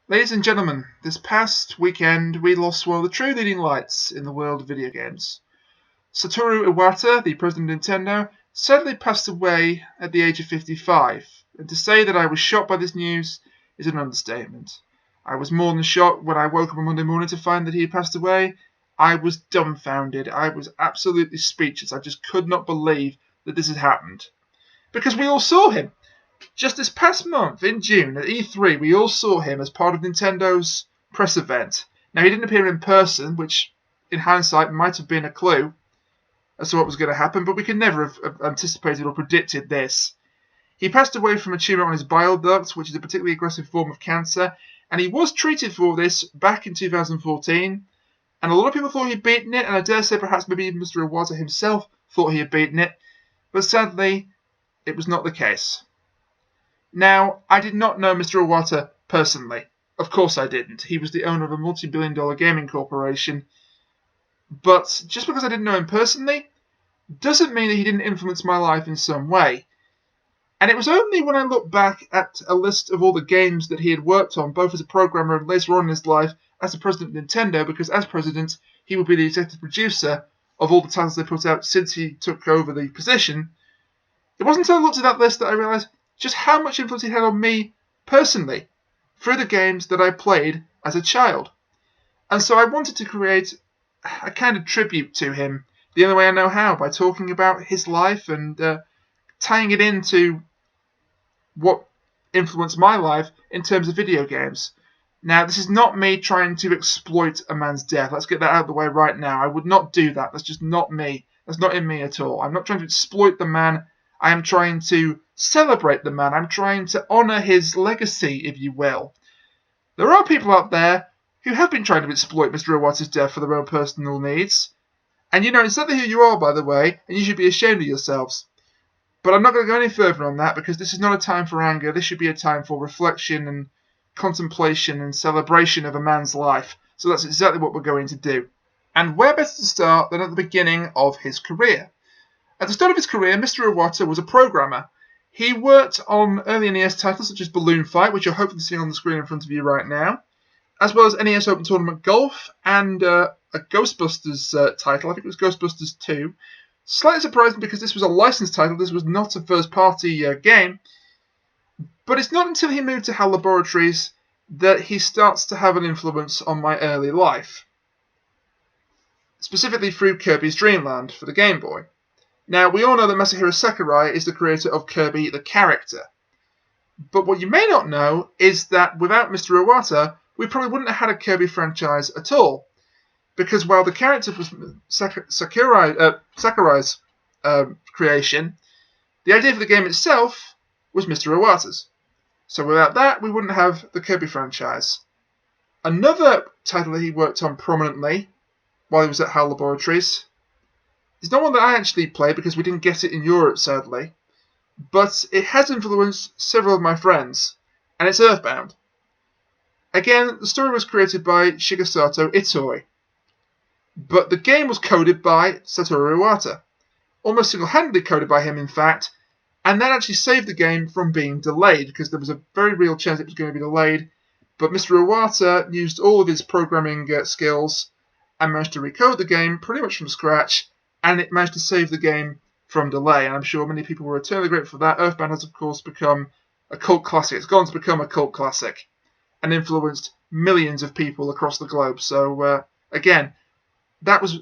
Ladies and gentlemen, this past weekend we lost one of the true leading lights in the world of video games. Satoru Iwata, the president of Nintendo, sadly passed away at the age of 55, and to say that I was shocked by this news is an understatement. I was more than shocked when I woke up on Monday morning to find that he had passed away. I was dumbfounded. I was absolutely speechless. I just could not believe that this had happened. Because we all saw him. Just this past month, in June, at E3, we all saw him as part of Nintendo's press event. Now, he didn't appear in person, which, in hindsight, might have been a clue as to what was going to happen, but we could never have anticipated or predicted this. He passed away from a tumour on his bile duct, which is a particularly aggressive form of cancer, and he was treated for this back in 2014, and a lot of people thought he'd beaten it, and I dare say perhaps maybe even Mr. Iwata himself thought he had beaten it, but sadly, it was not the case. Now, I did not know Mr. Iwata personally. Of course I didn't. He was the owner of a multi-billion-dollar gaming corporation. But just because I didn't know him personally doesn't mean that he didn't influence my life in some way. And it was only when I looked back at a list of all the games that he had worked on, both as a programmer and later on in his life as the president of Nintendo, because as president, he would be the executive producer of all the titles they put out since he took over the position. It wasn't until I looked at that list that I realised just how much influence he had on me personally through the games that I played as a child. And so I wanted to create a kind of tribute to him the only way I know how, by talking about his life and tying it into what influenced my life in terms of video games. Now, this is not me trying to exploit a man's death. Let's get that out of the way right now. I would not do that. That's just not me. That's not in me at all. I'm not trying to exploit the man. I am trying to celebrate the man. I'm trying to honour his legacy, if you will. There are people out there who have been trying to exploit Mr. Iwata's death for their own personal needs. And you know exactly who you are, by the way, and you should be ashamed of yourselves. But I'm not going to go any further on that, because this is not a time for anger. This should be a time for reflection and contemplation and celebration of a man's life. So that's exactly what we're going to do. And where better to start than at the beginning of his career? At the start of his career, Mr. Iwata was a programmer. He worked on early NES titles such as Balloon Fight, which you're hopefully seeing on the screen in front of you right now, as well as NES Open Tournament Golf and a Ghostbusters title. I think it was Ghostbusters 2. Slightly surprising because this was a licensed title. This was not a first-party game. But it's not until he moved to HAL Laboratories that he starts to have an influence on my early life, specifically through Kirby's Dream Land for the Game Boy. Now, we all know that Masahiro Sakurai is the creator of Kirby the character. But what you may not know is that without Mr. Iwata, we probably wouldn't have had a Kirby franchise at all. Because while the character was Sakurai's creation, the idea for the game itself was Mr. Iwata's. So without that, we wouldn't have the Kirby franchise. Another title that he worked on prominently while he was at HAL Laboratories is not one that I actually played because we didn't get it in Europe, sadly, but it has influenced several of my friends, and it's Earthbound. Again, the story was created by Shigesato Itoi, but the game was coded by Satoru Iwata, almost single-handedly coded by him, in fact, and that actually saved the game from being delayed, because there was a very real chance it was going to be delayed, but Mr. Iwata used all of his programming skills and managed to recode the game pretty much from scratch, and it managed to save the game from delay, and I'm sure many people were eternally grateful for that. Earthbound has, of course, become a cult classic. It's gone to become a cult classic and influenced millions of people across the globe. So, again, that was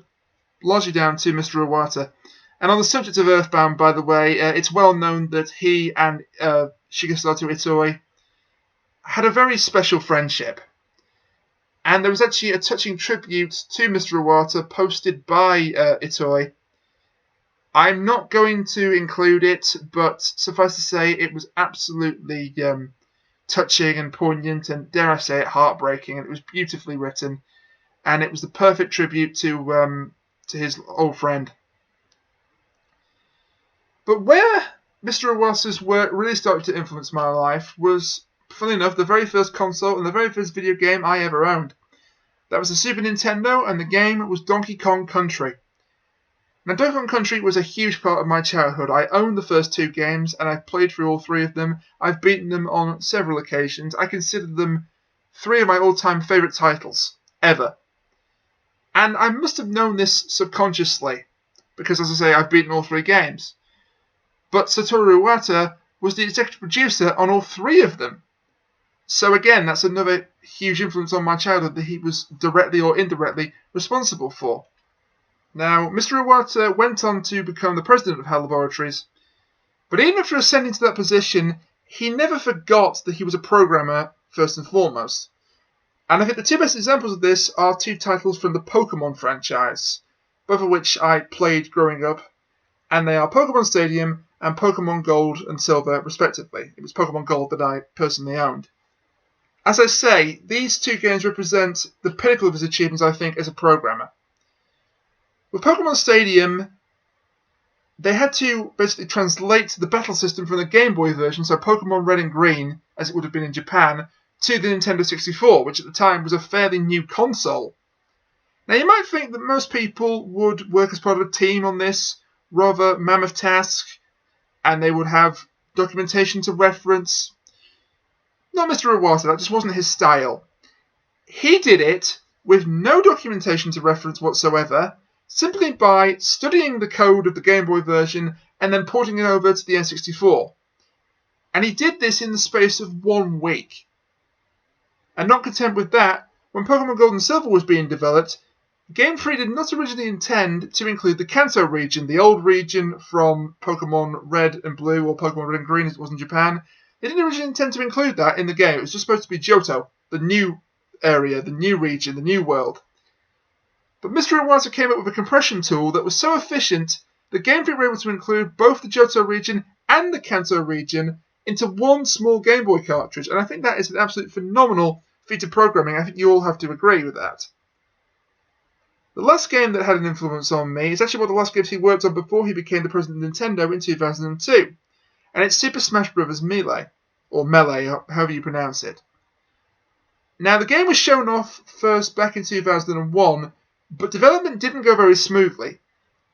largely down to Mr. Iwata. And on the subject of Earthbound, by the way, it's well known that he and Shigesato Itoi had a very special friendship. And there was actually a touching tribute to Mr. Iwata posted by Itoi. I'm not going to include it, but suffice to say it was absolutely touching and poignant and, dare I say it, heartbreaking. And it was beautifully written. And it was the perfect tribute to his old friend. But where Mr. Iwata's work really started to influence my life was, funnily enough, the very first console and the very first video game I ever owned. That was the Super Nintendo, and the game was Donkey Kong Country. Now, Donkey Kong Country was a huge part of my childhood. I owned the first two games, and I've played through all three of them. I've beaten them on several occasions. I consider them 3 of my all-time favourite titles, ever. And I must have known this subconsciously, because as I say, I've beaten all 3 games. But Satoru Iwata was the executive producer on all 3 of them. So again, that's another huge influence on my childhood that he was directly or indirectly responsible for. Now, Mr. Iwata went on to become the president of HAL Laboratories, but even after ascending to that position, he never forgot that he was a programmer first and foremost. And I think the 2 best examples of this are 2 titles from the Pokemon franchise, both of which I played growing up, and they are Pokemon Stadium and Pokemon Gold and Silver, respectively. It was Pokemon Gold that I personally owned. As I say, these 2 games represent the pinnacle of his achievements, I think, as a programmer. With Pokemon Stadium, they had to basically translate the battle system from the Game Boy version, so Pokemon Red and Green, as it would have been in Japan, to the Nintendo 64, which at the time was a fairly new console. Now you might think that most people would work as part of a team on this rather mammoth task, and they would have documentation to reference. Not Mr. Iwata, that just wasn't his style. He did it with no documentation to reference whatsoever, simply by studying the code of the Game Boy version and then porting it over to the N64. And he did this in the space of 1 week. And not content with that, when Pokemon Gold and Silver was being developed, Game Freak did not originally intend to include the Kanto region, the old region from Pokemon Red and Blue, or Pokemon Red and Green as it was in Japan. They didn't originally intend to include that in the game. It was just supposed to be Johto, the new area, the new region, the new world. But Mr. Iwata came up with a compression tool that was so efficient that Game Freak were able to include both the Johto region and the Kanto region into 1 small Game Boy cartridge, and I think that is an absolutely phenomenal feat of programming. I think you all have to agree with that. The last game that had an influence on me is actually one of the last games he worked on before he became the president of Nintendo in 2002, and it's Super Smash Bros. Melee, or Melee, however you pronounce it. Now, the game was shown off first back in 2001, but development didn't go very smoothly,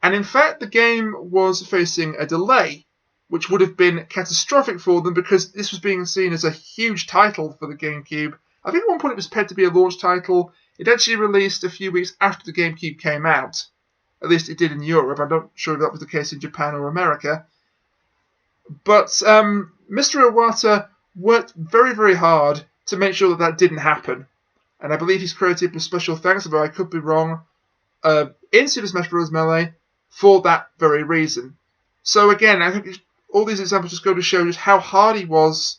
and in fact the game was facing a delay, which would have been catastrophic for them because this was being seen as a huge title for the GameCube. I think at one point it was pegged to be a launch title. It actually released a few weeks after the GameCube came out. At least it did in Europe. I'm not sure if that was the case in Japan or America. But Mr. Iwata worked very, very hard to make sure that that didn't happen. And I believe he's credited with special thanks, although I could be wrong, in Super Smash Bros. Melee for that very reason. So again, I think all these examples just go to show just how hard he worked,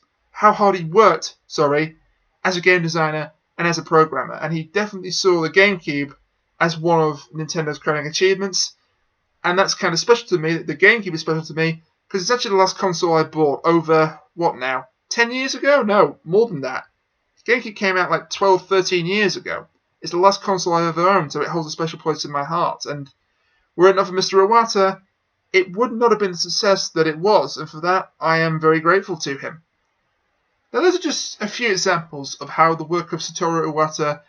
as a game designer and as a programmer. And he definitely saw the GameCube as one of Nintendo's crowning achievements. And that's kind of special to me. The GameCube is special to me because it's actually the last console I bought over, 10 years ago? No, more than that. GameCube came out like 12, 13 years ago. It's the last console I ever owned, so it holds a special place in my heart. And were it not for Mr. Iwata, it would not have been the success that it was, and for that I am very grateful to him. Now those are just a few examples of how the work of Satoru Iwata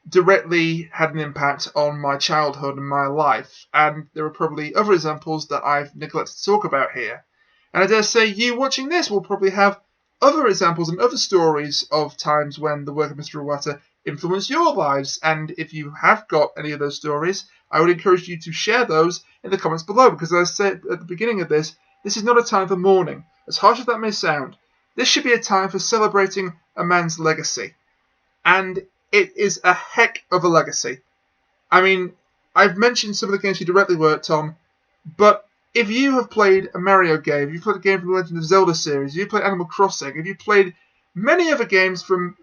directly had an impact on my childhood and my life, and there are probably other examples that I've neglected to talk about here. And I dare say you watching this will probably have other examples and other stories of times when the work of Mr. Iwata influenced your lives, and if you have got any of those stories, I would encourage you to share those in the comments below, because as I said at the beginning of this is not a time for mourning. As harsh as that may sound, this should be a time for celebrating a man's legacy. And it is a heck of a legacy. I mean, I've mentioned some of the games he directly worked on, but if you have played a Mario game, if you've played a game from the Legend of Zelda series, if you've played Animal Crossing, if you've played many other games from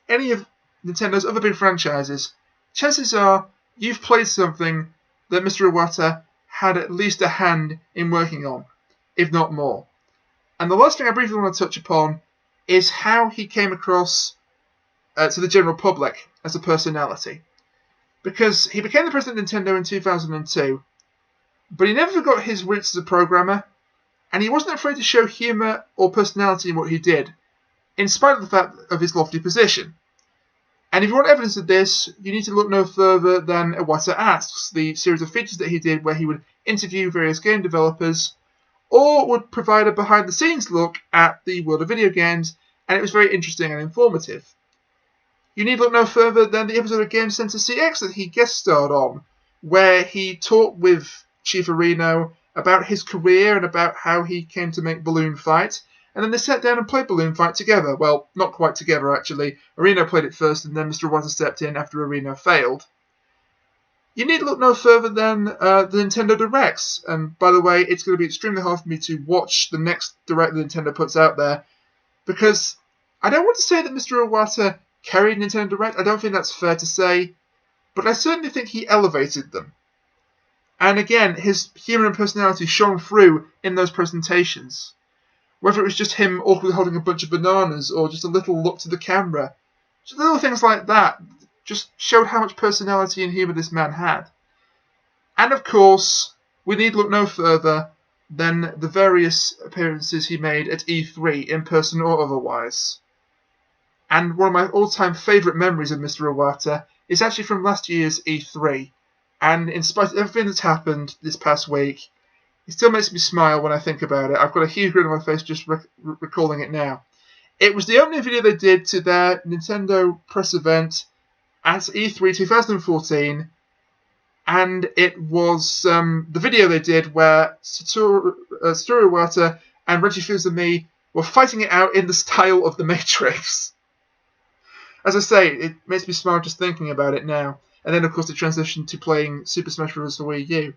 any of Nintendo's other big franchises, chances are you've played something that Mr. Iwata had at least a hand in working on, if not more. And the last thing I briefly want to touch upon is how he came across to the general public as a personality. Because he became the president of Nintendo in 2002, but he never forgot his roots as a programmer, and he wasn't afraid to show humour or personality in what he did, in spite of the fact of his lofty position. And if you want evidence of this, you need to look no further than Iwata Asks, the series of features that he did where he would interview various game developers, or would provide a behind-the-scenes look at the world of video games, and it was very interesting and informative. You need look no further than the episode of Game Center CX that he guest starred on, where he talked with Chief Areno about his career and about how he came to make Balloon Fight, and then they sat down and played Balloon Fight together. Well, not quite together, actually. Areno played it first, and then Mr. Iwata stepped in after Areno failed. You need look no further than the Nintendo Directs, and by the way, it's going to be extremely hard for me to watch the next Direct that Nintendo puts out there, because I don't want to say that Mr. Iwata carried Nintendo Direct. I don't think that's fair to say, but I certainly think he elevated them. And again, his humour and personality shone through in those presentations. Whether it was just him awkwardly holding a bunch of bananas or just a little look to the camera. Just little things like that just showed how much personality and humour this man had. And of course, we need look no further than the various appearances he made at E3, in person or otherwise. And one of my all-time favourite memories of Mr. Iwata is actually from last year's E3. And in spite of everything that's happened this past week, it still makes me smile when I think about it. I've got a huge grin on my face just recalling it now. It was the opening video they did to their Nintendo press event at E3 2014, and it was the video they did where Satoru Iwata and Reggie Fils-Aimé were fighting it out in the style of The Matrix. As I say, it makes me smile just thinking about it now. And then, of course, the transition to playing Super Smash Bros. For Wii U.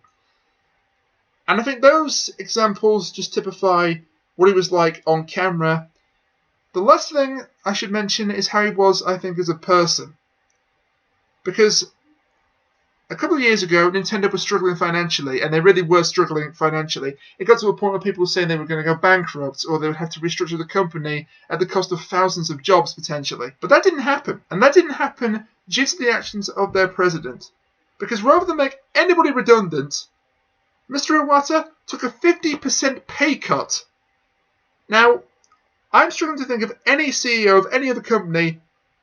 And I think those examples just typify what he was like on camera. The last thing I should mention is how he was, I think, as a person. Because a couple of years ago, Nintendo was struggling financially, and they really were struggling financially. It got to a point where people were saying they were going to go bankrupt, or they would have to restructure the company at the cost of thousands of jobs, potentially. But that didn't happen. And that didn't happen due to the actions of their president. Because rather than make anybody redundant, Mr. Iwata took a 50% pay cut. Now, I'm struggling to think of any CEO of any other company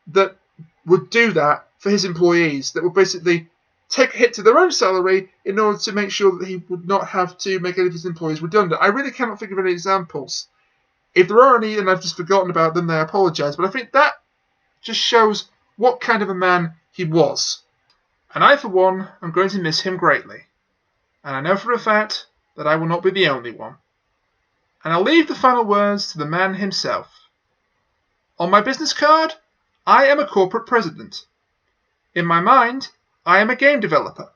that would do that for his employees, that would basically take a hit to their own salary in order to make sure that he would not have to make any of his employees redundant. I really cannot think of any examples. If there are any and I've just forgotten about them, then I apologise. But I think that just shows what kind of a man he was. And I, for one, am going to miss him greatly. And I know for a fact that I will not be the only one. And I'll leave the final words to the man himself. On my business card, I am a corporate president. In my mind, I am a game developer.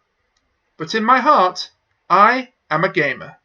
But in my heart, I am a gamer.